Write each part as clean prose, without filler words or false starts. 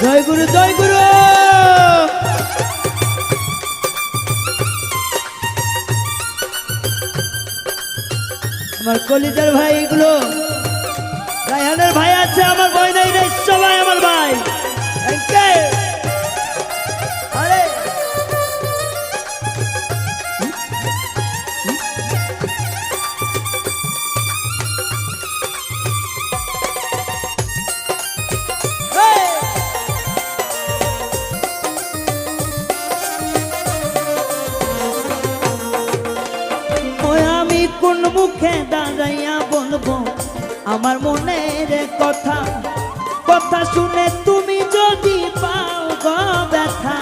জয় গুরু জয় গুরু। আমার কলিজার ভাই এগুলো রায়হানের ভাই আছে, আমার ভাই নাই রে, সবাই আমার ভাই। আরে কোন মুখে দাঁড়াইয়া বলবো আমার মনের কথা, কথা শুনে তুমি যদি পাও গো ব্যথা।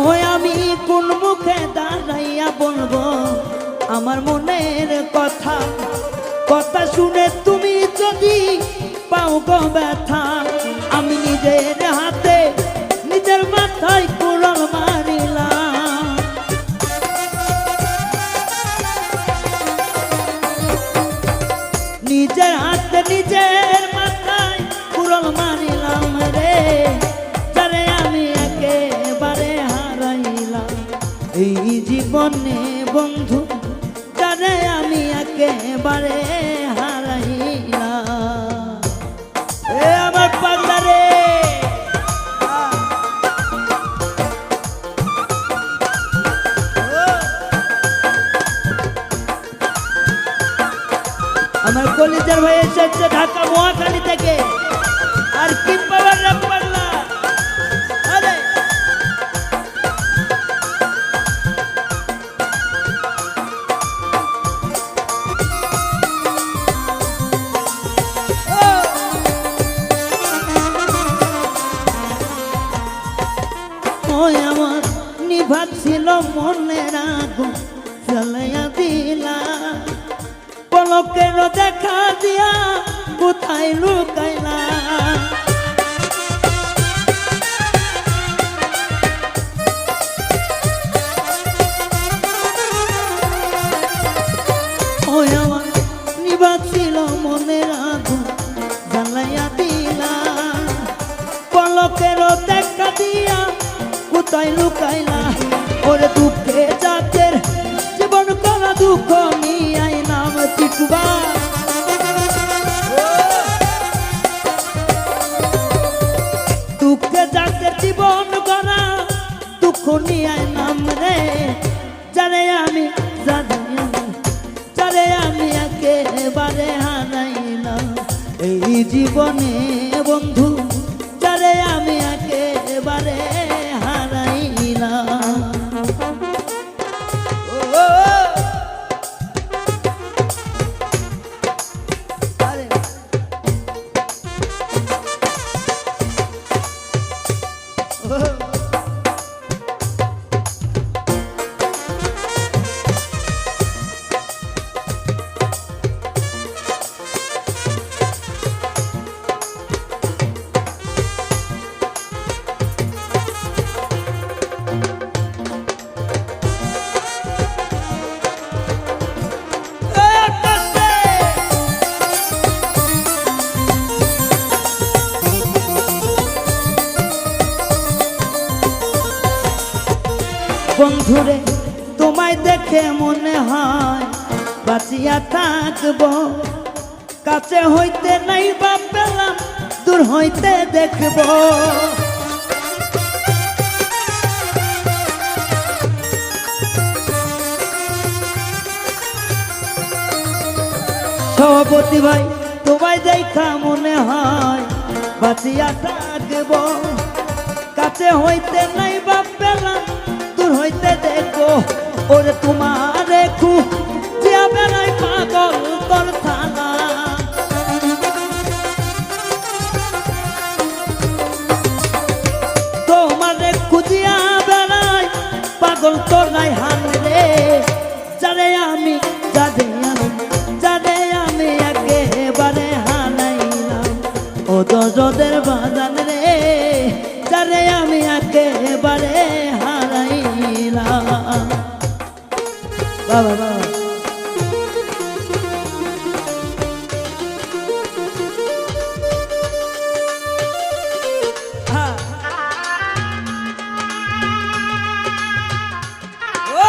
ওই আমি কোন মুখে দাঁড়াইয়া বলবো আমার মনের কথা, কথা শুনে তুমি যদি পাও গো ব্যথা। আমি নিজের হাতে নিজের মাথায় কুড়াল মারিলাম, নিজের হাতে নিজের মাথায় কুড়াল মারিলাম রে, যারে আমি একেবারে হারাইলাম এই জীবনে বন্ধু, যারে আমি একেবারে হারাইলাম। আমার পাগলা রে, আমার কলিজার ভাই এসেছে ঢাকা মহাখালী থেকে। আর কি পাওয়ার রে পাগলা, আরে আমার নিভাত ছিল মনের আগুন জ্বালাইয়া দিলা, পলকের দেখা দিয়া কোথায় লুকাইলা। ওই আমার নিভাত ছিল মনের আগুন জ্বালাইয়া দিলা, পলকের দেখা দিয়া কোথায় লুকাইলা। ওরে দুঃখে জাতের জীবন করা দুঃখ নিয়াই নাম চিটুবা, দুঃখে জাতের জীবন করা দুঃখ নিয়াই নাম রে, যারে আমি যারে আমি একেবারে হারাইলাম এই জীবনে বন্ধু, যারে আমি একেবারে হারাইলাম। বন্ধুরে তোমায় দেখে মনে হয় বাঁচিয়া থাকবো, কাছে হইতে নাই বা পেলাম দূর হইতে দেখবো। সভাপতি ভাই তোমায় দেখা মনে হয় বাঁচিয়া থাকবো, কাছে হইতে নাই বা পেলাম দূর হইতে দেখো। ওরে তোমারে খুঁজিয়া বেড়াই পাগল তোর থানা, তোমারে খুঁজিয়া বেড়াই পাগল তোর নাই হান রে, যারে আমি একেবারে হারাইলাম ও দরদের বাজান রে, যারে আমি একেবারে হারাইলাম। বাবা বাবা হ্যাঁ ও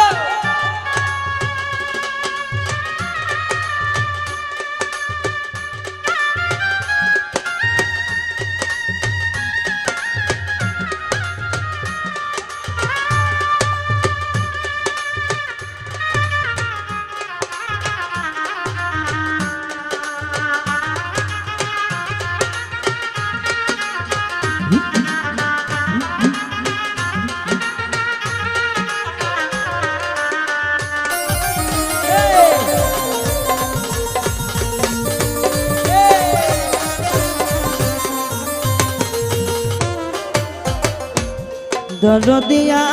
দরদিয়া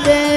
রে